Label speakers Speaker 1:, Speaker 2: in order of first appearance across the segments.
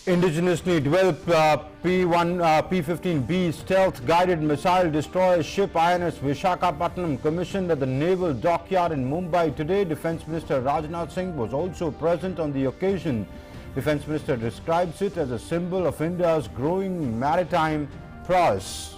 Speaker 1: Indigenously developed P-15B stealth-guided missile destroyer ship INS Vishakhapatnam commissioned at the naval dockyard in Mumbai today. Defence Minister Rajnath Singh was also present on the occasion. Defence Minister describes it as a symbol of India's growing maritime prowess.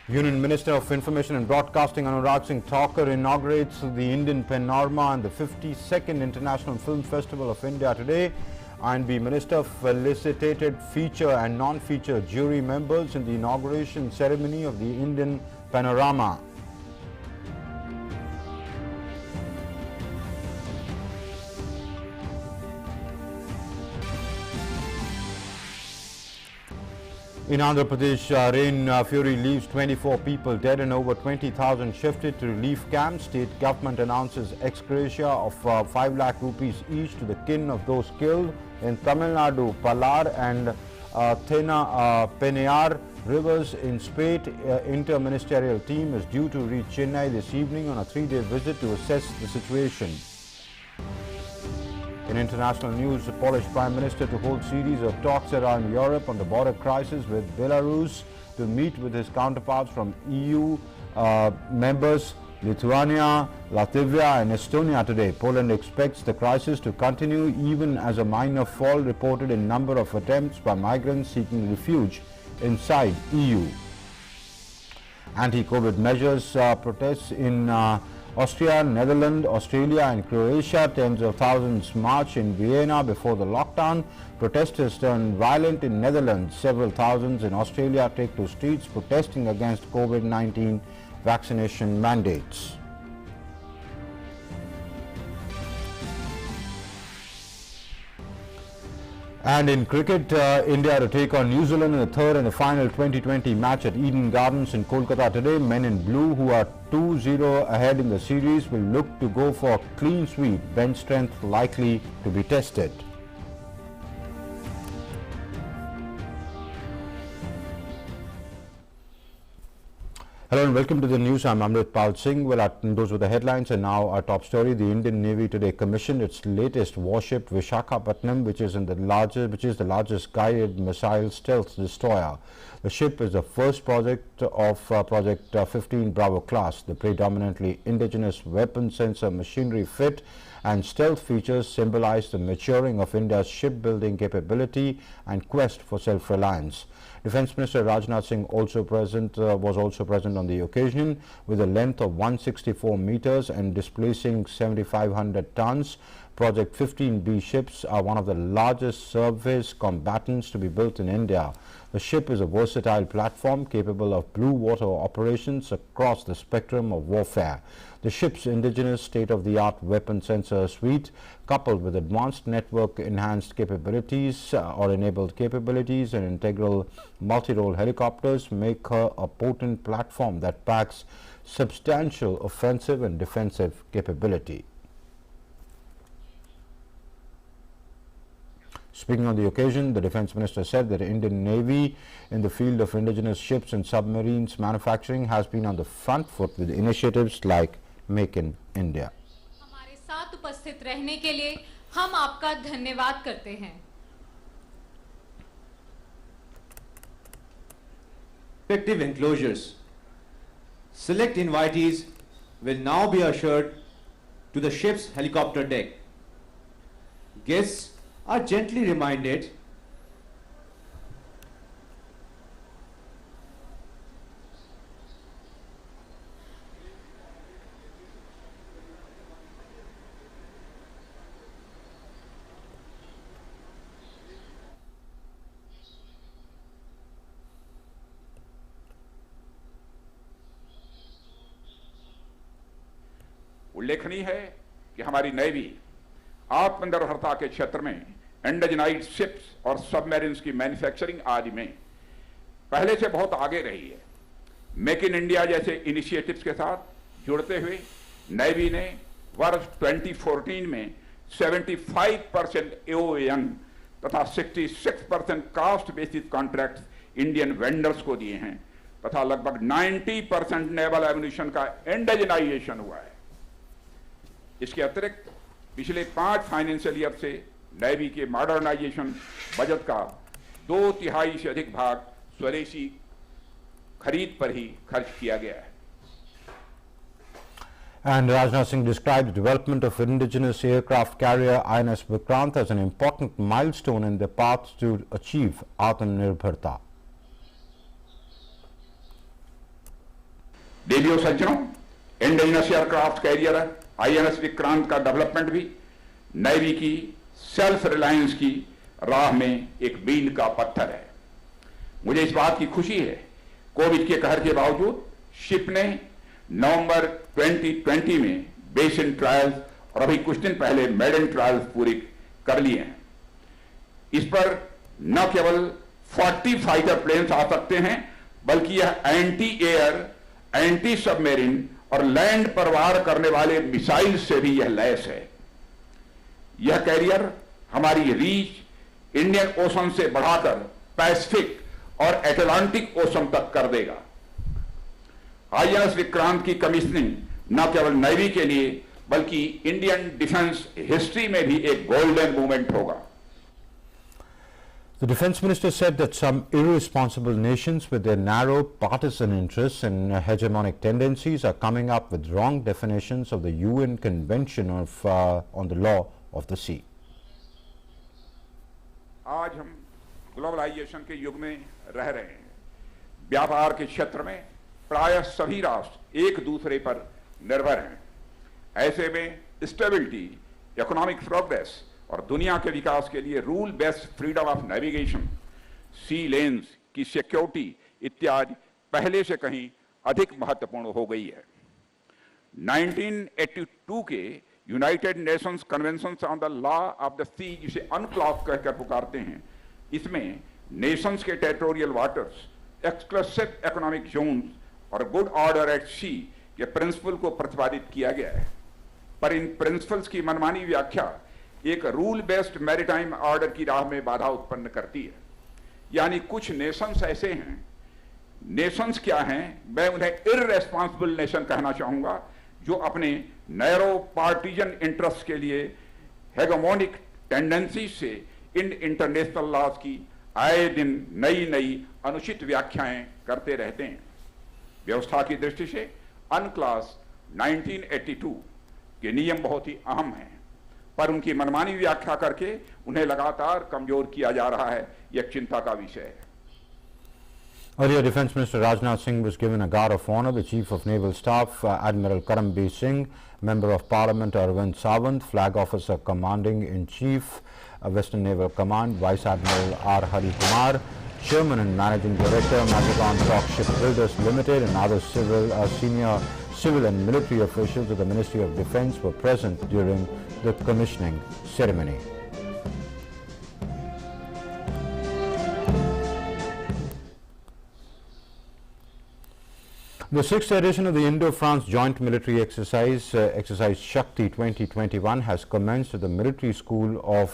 Speaker 1: Union Minister of Information and Broadcasting Anurag Singh Thakur inaugurates the Indian Panorama and the 52nd International Film Festival of India today. INB Minister felicitated feature and non-feature jury members in the inauguration ceremony of the Indian Panorama. In Andhra Pradesh, rain fury leaves 24 people dead and over 20,000 shifted to relief camps. State government announces ex gratia of 5 lakh rupees each to the kin of those killed. In Tamil Nadu, Palar and Penayar rivers in spate. Inter-ministerial team is due to reach Chennai this evening on a 3-day visit to assess the situation. In international news, the Polish Prime Minister to hold series of talks around Europe on the border crisis with Belarus to meet with his counterparts from EU members Lithuania, Latvia and Estonia today. Poland expects the crisis to continue even as a minor fall reported in number of attempts by migrants seeking refuge inside EU. Anti-COVID measures protests in Austria, Netherlands, Australia and Croatia. Tens of thousands march in Vienna before the lockdown. Protesters turned violent in Netherlands. Several thousands in Australia take to streets protesting against COVID-19 vaccination mandates. And in cricket, India to take on New Zealand in the third and the final 2020 match at Eden Gardens in Kolkata today. Men in blue, who are 2-0 ahead in the series, will look to go for a clean sweep. Bench strength likely to be tested. Hello and welcome to the news. I'm Amrit Pal Singh. Well, those were the headlines, and now our top story. The Indian Navy today commissioned its latest warship Vishakhapatnam, which is the largest guided missile stealth destroyer. The ship is the first project of Project 15 Bravo class. The predominantly indigenous weapon sensor machinery fit and stealth features symbolize the maturing of India's shipbuilding capability and quest for self-reliance. Defence Minister Rajnath Singh was also present on the occasion. With a length of 164 meters and displacing 7,500 tons, Project 15B ships are one of the largest surface combatants to be built in India. The ship is a versatile platform capable of blue water operations across the spectrum of warfare. The ship's indigenous state-of-the-art weapon sensor suite, coupled with advanced network-enhanced capabilities or enabled capabilities and integral multi-role helicopters, make her a potent platform that packs substantial offensive and defensive capability. Speaking on the occasion, the Defence Minister said that the Indian Navy in the field of indigenous ships and submarines manufacturing has been on the front foot with initiatives like Make in India.
Speaker 2: हमारे साथ उपस्थित रहने के लिए हम आपका धन्यवाद करते हैं.
Speaker 3: Effective enclosures. Select invitees will now be ushered to the ship's helicopter deck. Guests are gently reminded
Speaker 4: उल्लेखनीय है कि हमारी नेवी आत्मनिर्भरता के क्षेत्र में इंडिजिनाइज्ड शिप्स और सबमरीन्स की मैन्युफैक्चरिंग आदि में पहले से बहुत आगे रही है. मेक इन इंडिया जैसे इनिशिएटिव्स के साथ जुड़ते हुए नेवी ने वर्ष 2014 में 75% एओएन तथा 66% caste basis contracts Indian vendors को दिए हैं तथा लगभग 90% नेवल एम्यूनिशन का इंडिजिनाइजेशन हुआ है. इसके अतिरिक्त पिछले 5 फाइनेंशियल ईयर से नेवी के मॉडर्नाइजेशन बजट का 2/3 से अधिक भाग स्वदेशी खरीद पर ही खर्च किया गया है।
Speaker 1: And Rajnath Singh described the development of indigenous aircraft carrier INS Vikrant as an important milestone in the path to achieve Atmanirbharta.
Speaker 4: देवियों सज्जनों, indigenous aircraft carrier INS Vikrant का डेवलपमेंट भी नेवी की सेल्फ रिलायंस की राह में एक मील का पत्थर है। मुझे इस बात की खुशी है, कोविड के कहर के बावजूद शिप ने नवंबर 2020 में बेसिन ट्रायल्स और अभी कुछ दिन पहले मेडन ट्रायल्स पूरे कर लिए हैं। इस पर न केवल 40 फाइटर प्लेन्स आ सकते हैं, बल्कि यह एंटी एयर, एंटी सबमेरिन और लैंड पर वार करने वाले मिसाइल से भी यह लैस है। यह कैरियर हमारी रीच इंडियन ओशन से बढ़ाकर पैसिफिक और अटलांटिक ओशन तक कर देगा। INS विक्रांत की कमीशनिंग न केवल नेवी के लिए बल्कि इंडियन डिफेंस हिस्ट्री में भी एक गोल्डन मूवमेंट होगा।
Speaker 1: The Defence Minister said that some irresponsible nations with their narrow partisan interests and hegemonic tendencies are coming up with wrong definitions of the UN Convention on the Law of the Sea.
Speaker 4: आज हम globalisation के युग में रह रहे हैं। व्यापार के क्षेत्र में प्रायः सभी राष्ट्र एक दूसरे पर निर्भर हैं। ऐसे में स्टेबिलिटी, इकोनॉमिक प्रोग्रेस और दुनिया के विकास के लिए rule based freedom of navigation, sea lanes की सिक्योरिटी इत्यादि पहले से कहीं अधिक महत्वपूर्ण हो गई है। 1982 के United Nations convention on the law of the sea, जिसे अनक्लॉक कहकर पुकारते हैं, इसमें नेशंस के territorial waters, exclusive economic zones और गुड ऑर्डर एट सी के प्रिंसिपल को प्रतिपादित किया गया है। पर इन प्रिंसिपल्स की मनमानी व्याख्या एक रूल बेस्ड मैरिटाइम ऑर्डर की राह में बाधा उत्पन्न करती है। यानी कुछ नेशंस ऐसे हैं, नेशंस क्या हैं, मैं उन्हें इररेस्पॉन्सिबल नेशन कहना चाहूंगा, जो अपने नैरो पार्टीजन इंटरेस्ट के लिए हेगेमोनिक टेंडेंसी से इन इंटरनेशनल लॉज की आए दिन नई नई अनुचित व्याख्याएं करते रहते हैं। व्यवस्था की दृष्टि से अनक्लास 1982 के नियम बहुत ही अहम हैं, पर उनकी मनमानी व्याख्या करके उन्हें लगातार कमजोर किया जा रहा है। यह चिंता का विषय है।
Speaker 1: Earlier, Defence Minister Rajnath Singh was given a guard of honour. The Chief of Naval Staff, Admiral Karambir Singh, Member of Parliament Arvind Sawant, Flag Officer Commanding-in-Chief, Western Naval Command, Vice Admiral R. Hari Kumar, Chairman and Managing Director, Mazagon Dock Shipbuilders Limited, and other senior civil and military officials of the Ministry of Defence were present during the commissioning ceremony. The 6th edition of the Indo-France Joint Military Exercise, Exercise Shakti 2021, has commenced at the military school of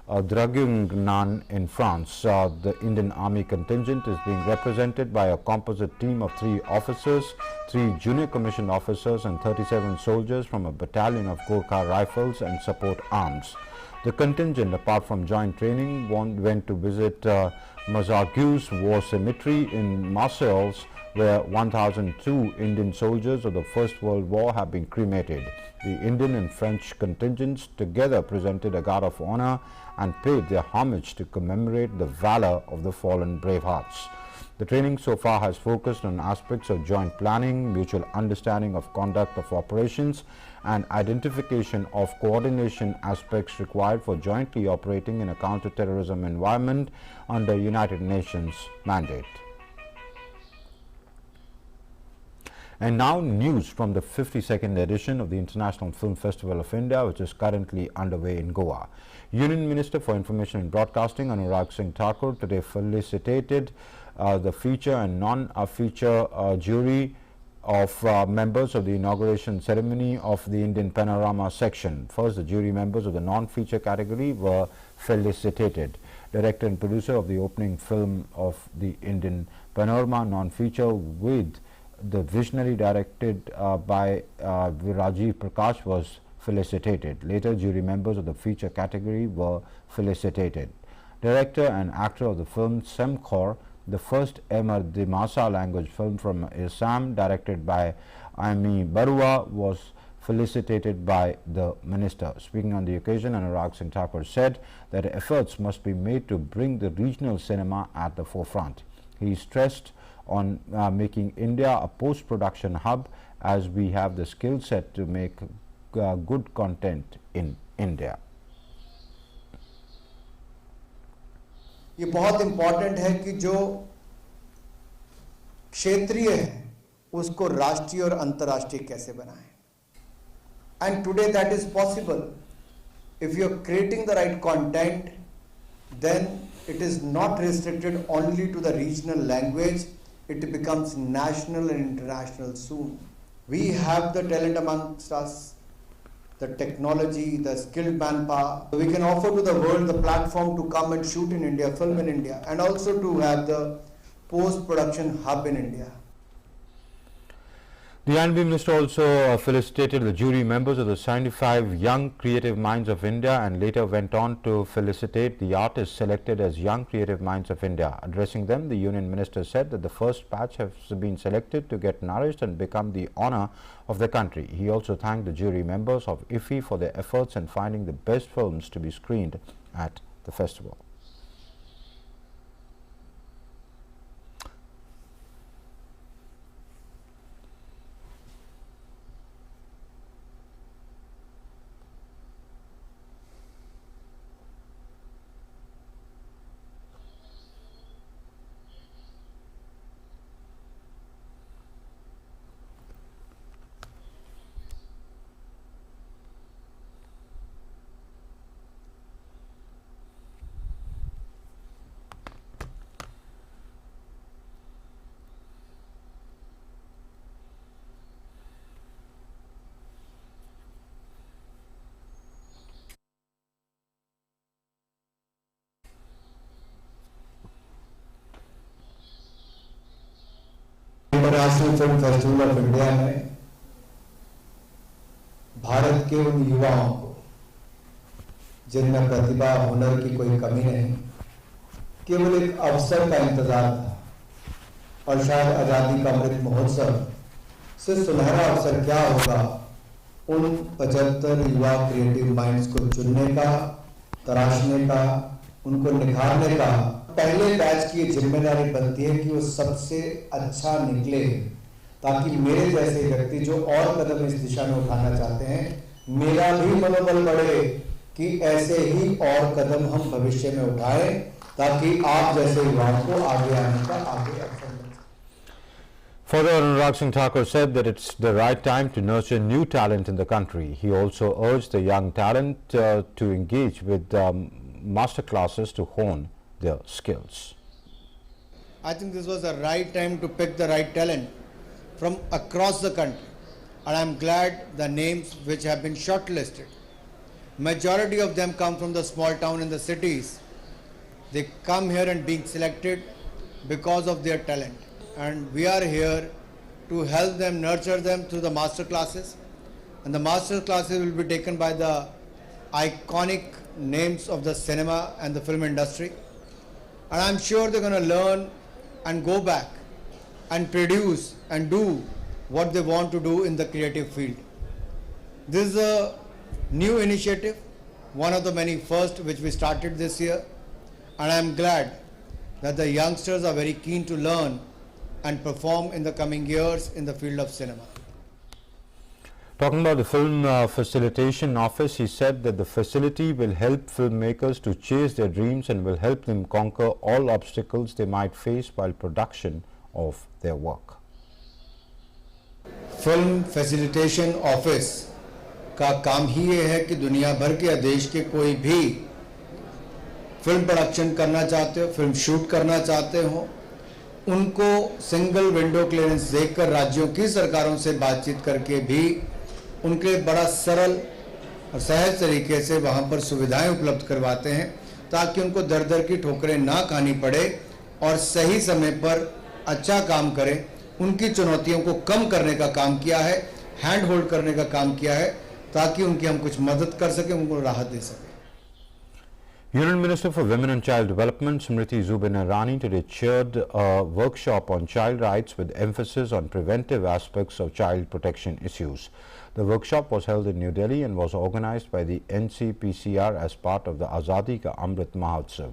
Speaker 1: Draguignan in France. The Indian Army contingent is being represented by a composite team of 3 officers, 3 junior commissioned officers and 37 soldiers from a battalion of Gorkha Rifles and support arms. The contingent, apart from joint training, went to visit Mazargues War Cemetery in Marseilles, where 1,002 Indian soldiers of the First World War have been cremated. The Indian and French contingents together presented a guard of honor and paid their homage to commemorate the valor of the fallen bravehearts. The training so far has focused on aspects of joint planning, mutual understanding of conduct of operations, and identification of coordination aspects required for jointly operating in a counter-terrorism environment under United Nations mandate. And now news from the 52nd edition of the International Film Festival of India, which is currently underway in Goa. Union Minister for Information and Broadcasting Anurag Singh Thakur today felicitated the feature and non-feature jury of members of the inauguration ceremony of the Indian Panorama section. First, the jury members of the non-feature category were felicitated. Director and producer of the opening film of the Indian Panorama non-feature, with the visionary directed by Rajiv Prakash, was felicitated. Later, jury members of the feature category were felicitated. Director and actor of the film Sem Kaur, the first ever Dimasa language film from Assam directed by Ami Barua, was felicitated by the minister. Speaking on the occasion, Anurag Singh Thakur said that efforts must be made to bring the regional cinema at the forefront. He stressed on making India a post-production hub, as we have the skill set to make good content in India.
Speaker 5: ये बहुत important है कि जो क्षेत्रीय है उसको राष्ट्रीय और अंतर्राष्ट्रीय कैसे बनाएं. And today that is possible. If you are creating the right content, then it is not restricted only to the regional language. It becomes national and international soon. We have the talent amongst us, the technology, the skilled manpower. We can offer to the world the platform to come and shoot in India, film in India, and also to have the post-production hub in India.
Speaker 1: The Honorable Minister also felicitated the jury members of the 75 Young Creative Minds of India and later went on to felicitate the artists selected as Young Creative Minds of India. Addressing them, the Union Minister said that the first batch has been selected to get nourished and become the honor of the country. He also thanked the jury members of IFFI for their efforts in finding the best films to be screened at the festival.
Speaker 5: International film festival of India में भारत के उन युवाओं को जिनमें प्रतिभा हुनर की कोई कमी नहीं, केवल एक अवसर का इंतजार था और शायद आजादी का अमृत महोत्सव से सुनहरा अवसर क्या होगा उन 75 युवा क्रिएटिव माइंड्स को चुनने का, तराशने का, उनको निखारने का. पहले बैच की जिम्मेदारी बनती है कि वो सबसे अच्छा निकले, ताकि मेरे जैसे व्यक्ति जो और कदम इस दिशा में उठाना चाहते हैं, मेरा भी मनोबल बढ़े कि ऐसे ही और कदम हम भविष्य में उठाएं, ताकि आप जैसे युवाओं को आगे आने का आगे अवसर मिले.
Speaker 1: Further, Anurag Singh Thakur said that it's the right time to nurture new talent in the country. He also urged the young talent to engage with master classes to hone their skills.
Speaker 5: I think this was the right time to pick the right talent from across the country, and I'm glad the names which have been shortlisted, majority of them come from the small town and the cities. They come here and being selected because of their talent, and we are here to help them, nurture them through the master classes, and the master classes will be taken by the iconic names of the cinema and the film industry. And I'm sure they're going to learn and go back and produce and do what they want to do in the creative field. This is a new initiative, one of the many first which we started this year, and I'm glad that the youngsters are very keen to learn and perform in the coming years in the field of cinema.
Speaker 1: Talking about the Film Facilitation Office, he said that the facility will help filmmakers to chase their dreams and will help them conquer all obstacles they might face while production of their work.
Speaker 5: Film facilitation office का काम ही ये है कि दुनिया भर के देश के कोई भी फिल्म प्रोडक्शन करना चाहते हो, फिल्म शूट करना चाहते हो, उनको सिंगल विंडो क्लियरेंस देकर राज्यों की सरकारों से बातचीत करके भी उनके लिए बड़ा सरल और सहज तरीके से वहाँ पर सुविधाएं उपलब्ध करवाते हैं, ताकि उनको दर दर की ठोकरें ना खानी पड़े और सही समय पर अच्छा काम करें. उनकी चुनौतियों को कम करने का काम किया है, हैंड होल्ड करने का काम किया है, ताकि उनकी हम कुछ मदद कर सकें, उनको राहत दे सकें।
Speaker 1: Union Minister for Women and Child Development Smriti Zubin Irani today chaired a workshop on child rights with emphasis on preventive aspects of child protection issues. The workshop was held in New Delhi and was organized by the NCPCR as part of the Azadi Ka Amrit Mahotsav.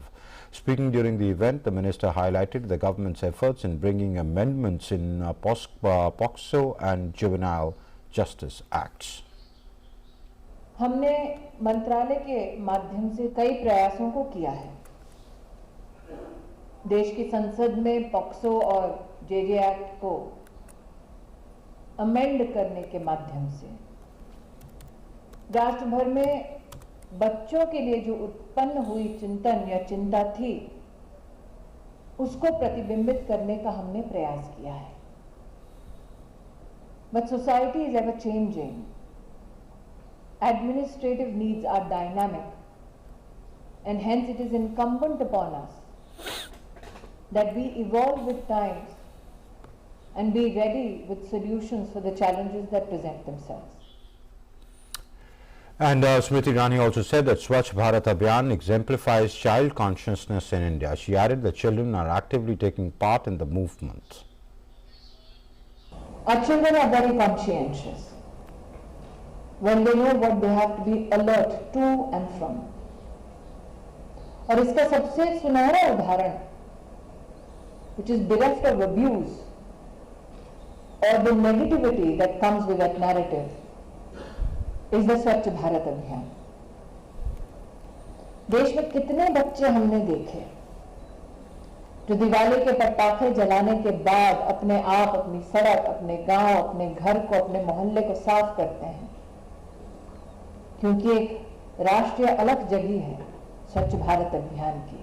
Speaker 1: Speaking during the event, the minister highlighted the government's efforts in bringing amendments in POCSO and Juvenile Justice Acts.
Speaker 6: हमने मंत्रालय के माध्यम से कई प्रयासों को किया है। देश की संसद में पॉक्सो और जेजे एक्ट को अमेंड करने के माध्यम से राष्ट्र भर में बच्चों के लिए जो उत्पन्न हुई चिंतन या चिंता थी, उसको प्रतिबिंबित करने का हमने प्रयास किया है। But society is ever changing. Administrative needs are dynamic, and hence it is incumbent upon us that we evolve with times and be ready with solutions for the challenges that present themselves.
Speaker 1: And Smriti Irani also said that Swachh Bharat Abhiyan exemplifies child consciousness in India. She added that children are actively taking part in the movement.
Speaker 6: Our children are very conscientious when they know what they have to be alert to and from. और इसका सबसे सुनहरा उदाहरण, which is bereft of abuse or the negativity that comes with that narrative, is the Swachh Bharat Abhiyan. देश में कितने बच्चे हमने देखे जो दिवाली के पटाखे जलाने के बाद अपने आप, अपनी सड़क, अपने गांव, अपने घर को, अपने मोहल्ले को साफ करते हैं, क्योंकि एक राष्ट्रीय अलग जगी है स्वच्छ भारत अभियान की.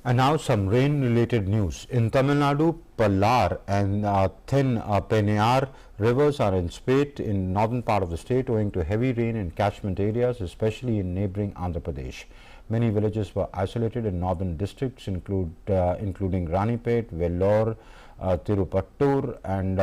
Speaker 1: And now some rain-related news. In Tamil Nadu, Pallar and Thin Peniyar rivers are in spate in northern part of the state owing to heavy rain in catchment areas, especially in neighbouring Andhra Pradesh. Many villages were isolated in northern districts, including Ranipet, Vellore, Tirupattur and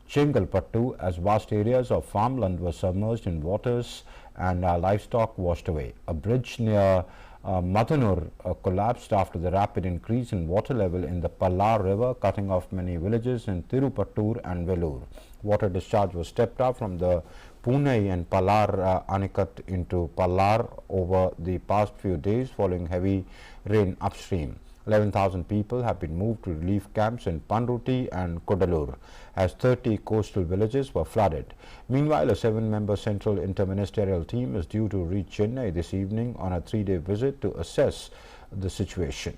Speaker 1: Chengalpattu, as vast areas of farmland were submerged in waters and livestock washed away. A bridge near Madanur collapsed after the rapid increase in water level in the Pallar river, cutting off many villages in Tirupattur and Vellore. Water discharge was stepped up from the Pune and Pallar Anicut into Pallar over the past few days following heavy rain upstream. 11,000 people have been moved to relief camps in Panruti and Kodalur as 30 coastal villages were flooded. Meanwhile, a 7-member central interministerial team is due to reach Chennai this evening on a 3-day visit to assess the situation.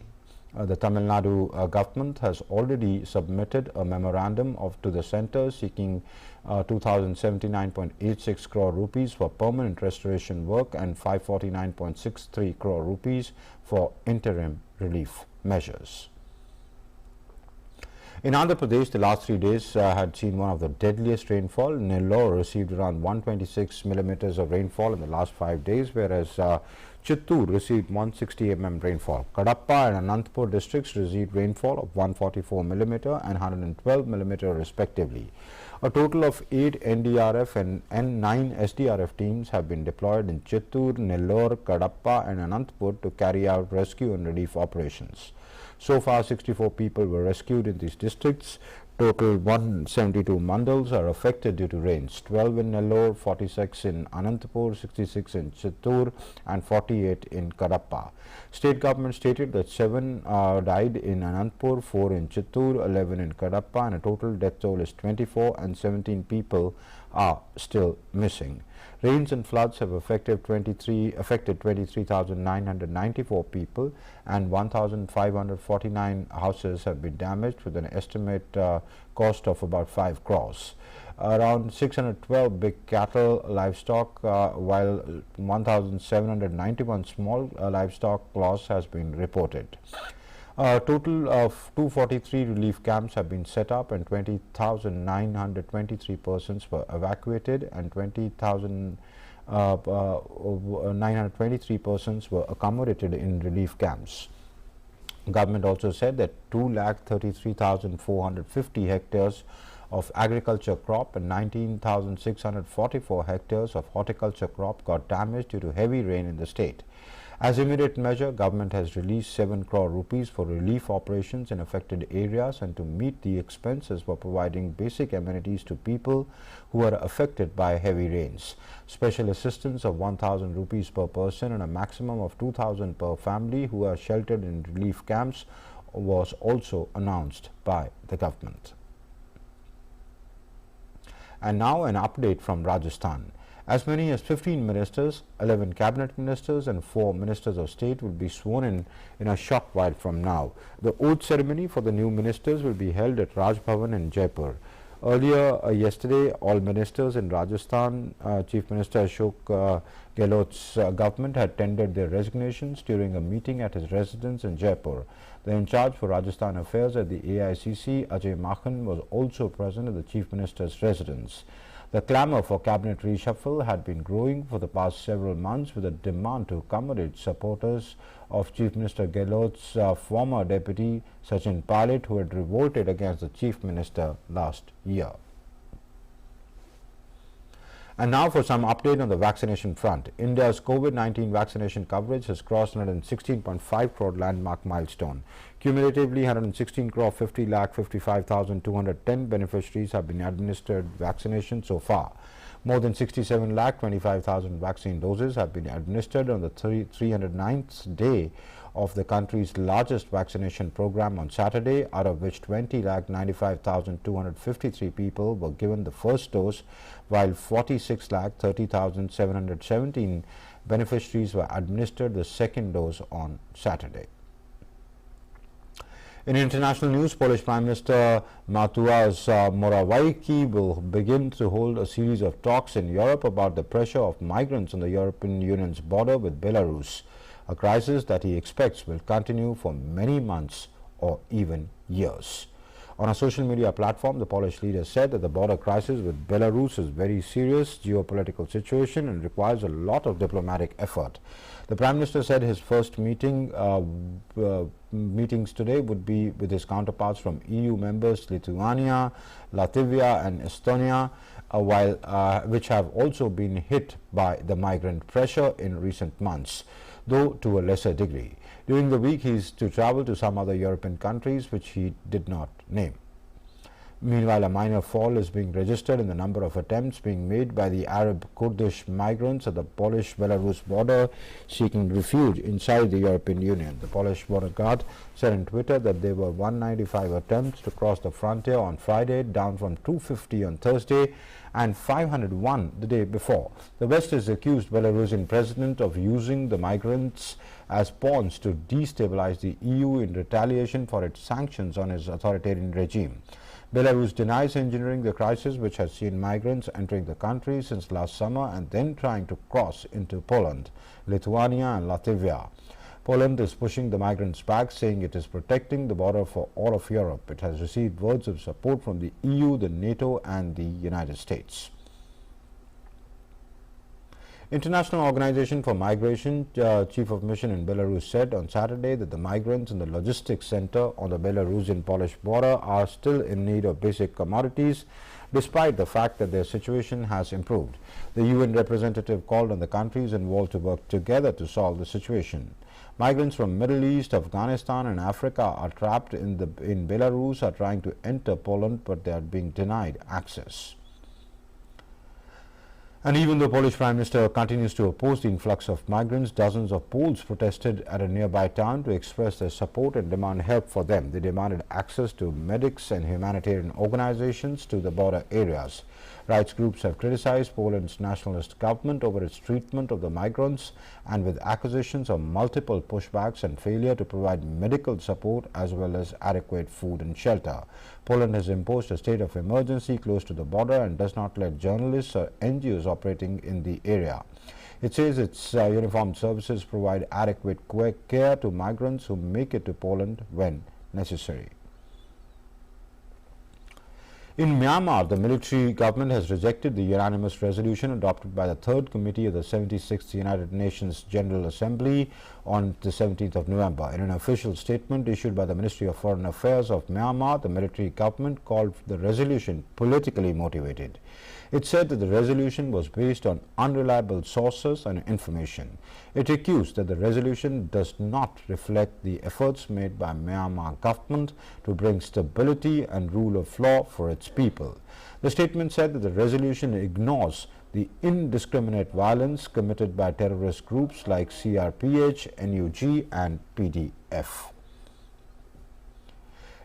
Speaker 1: The Tamil Nadu government has already submitted a memorandum to the centre seeking 2,079.86 crore rupees for permanent restoration work and 549.63 crore rupees for interim relief measures. In Andhra Pradesh, the last 3 days had seen one of the deadliest rainfall. Nellore received around 126 millimeters of rainfall in the last 5 days, whereas Chittoor received 160 mm rainfall. Kadapa and Anantapur districts received rainfall of 144 millimeter and 112 millimeter respectively. A total of 8 NDRF and 9 SDRF teams have been deployed in Chittoor, Nellore, Kadapa and Anantapur to carry out rescue and relief operations. So far, 64 people were rescued in these districts. Total 172 mandals are affected due to rains, 12 in Nellore, 46 in Anantapur, 66 in Chittoor and 48 in Kadapa. State government stated that 7 died in Anantapur, 4 in Chittoor, 11 in Kadapa and a total death toll is 24 and 17 people are still missing. Rains and floods have affected 23,994 people and 1,549 houses have been damaged with an estimate cost of about 5 crores. Around 612 big cattle livestock while 1,791 small livestock loss has been reported. A total of 243 relief camps have been set up and 20,923 persons were evacuated and 20,923 persons were accommodated in relief camps. Government also said that 2,33,450 hectares of agriculture crop and 19,644 hectares of horticulture crop got damaged due to heavy rain in the state. As immediate measure, government has released 7 crore rupees for relief operations in affected areas and to meet the expenses for providing basic amenities to people who are affected by heavy rains. Special assistance of 1,000 rupees per person and a maximum of 2,000 per family who are sheltered in relief camps was also announced by the government. And now an update from Rajasthan. As many as 15 ministers, 11 cabinet ministers and 4 ministers of state will be sworn in a short while from now. The oath ceremony for the new ministers will be held at Raj Bhavan in Jaipur. Earlier yesterday, all ministers in Rajasthan, Chief Minister Ashok Gehlot's government had tendered their resignations during a meeting at his residence in Jaipur. The in charge for Rajasthan affairs at the AICC, Ajay Makhan, was also present at the Chief Minister's residence. The clamour for cabinet reshuffle had been growing for the past several months, with a demand to accommodate supporters of Chief Minister Gehlot's former deputy Sachin Pilot, who had revolted against the Chief Minister last year. And now for some update on the vaccination front. India's COVID-19 vaccination coverage has crossed 116.5 crore landmark milestone. Cumulatively, 116 crore 50 lakh 55,210 beneficiaries have been administered vaccination so far. More than 67 lakh 25,000 vaccine doses have been administered on the 309th day of the country's largest vaccination program on Saturday, out of which 20 lakh 95,253 people were given the first dose, while 46 lakh 30,717 beneficiaries were administered the second dose on Saturday. In international news, Polish Prime Minister Mateusz Morawiecki will begin to hold a series of talks in Europe about the pressure of migrants on the European Union's border with Belarus, a crisis that he expects will continue for many months or even years. On a social media platform, the Polish leader said that the border crisis with Belarus is a very serious geopolitical situation and requires a lot of diplomatic effort. The Prime Minister said his first meetings today would be with his counterparts from EU members Lithuania, Latvia and Estonia, which have also been hit by the migrant pressure in recent months, though to a lesser degree. During the week, he is to travel to some other European countries which he did not name. Meanwhile, a minor fall is being registered in the number of attempts being made by the Arab Kurdish migrants at the Polish-Belarus border seeking refuge inside the European Union. The Polish border guard said on Twitter that there were 195 attempts to cross the frontier on Friday, down from 250 on Thursday and 501 the day before. The West has accused Belarusian president of using the migrants as pawns to destabilize the EU in retaliation for its sanctions on his authoritarian regime. Belarus denies engineering the crisis, which has seen migrants entering the country since last summer and then trying to cross into Poland, Lithuania and Latvia. Poland is pushing the migrants back, saying it is protecting the border for all of Europe. It has received words of support from the EU, the NATO and the United States. International Organization for Migration Chief of Mission in Belarus said on Saturday that the migrants in the logistics center on the Belarusian-Polish border are still in need of basic commodities, despite the fact that their situation has improved. The UN representative called on the countries involved to work together to solve the situation. Migrants from Middle East, Afghanistan and Africa are trapped in Belarus, are trying to enter Poland, but they are being denied access. And even though Polish Prime Minister continues to oppose the influx of migrants, dozens of Poles protested at a nearby town to express their support and demand help for them. They demanded access to medics and humanitarian organizations to the border areas. Rights groups have criticized Poland's nationalist government over its treatment of the migrants, and with accusations of multiple pushbacks and failure to provide medical support as well as adequate food and shelter. Poland has imposed a state of emergency close to the border and does not let journalists or NGOs operating in the area. It says its uniformed services provide adequate care to migrants who make it to Poland when necessary. In Myanmar, the military government has rejected the unanimous resolution adopted by the Third Committee of the 76th United Nations General Assembly on the 17th of November. In an official statement issued by the Ministry of Foreign Affairs of Myanmar, the military government called the resolution politically motivated. It said that the resolution was based on unreliable sources and information. It accused that the resolution does not reflect the efforts made by Myanmar government to bring stability and rule of law for its people. The statement said that the resolution ignores the indiscriminate violence committed by terrorist groups like CRPH, NUG and PDF.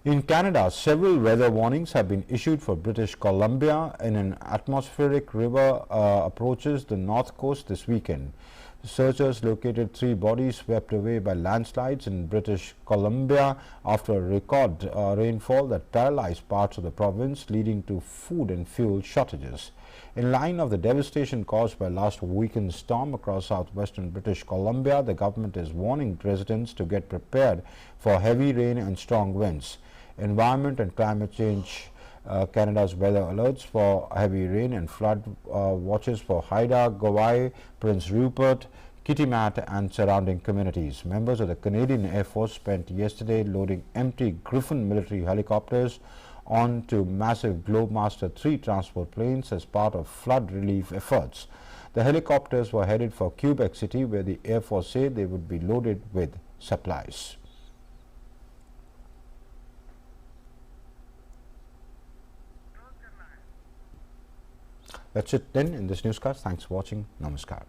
Speaker 1: In Canada, several weather warnings have been issued for British Columbia in an atmospheric river approaches the north coast this weekend. Searchers located 3 bodies swept away by landslides in British Columbia after a record rainfall that paralyzed parts of the province, leading to food and fuel shortages. In line of the devastation caused by last weekend's storm across southwestern British Columbia, the government is warning residents to get prepared for heavy rain and strong winds. Environment and Climate Change Canada's weather alerts for heavy rain and flood watches for Haida, Gawai, Prince Rupert, Kitimat and surrounding communities. Members of the Canadian Air Force spent yesterday loading empty Griffon military helicopters onto massive Globemaster 3 transport planes as part of flood relief efforts. The helicopters were headed for Quebec City, where the Air Force said they would be loaded with supplies. That's it then in this newscast. Thanks for watching. Namaskar.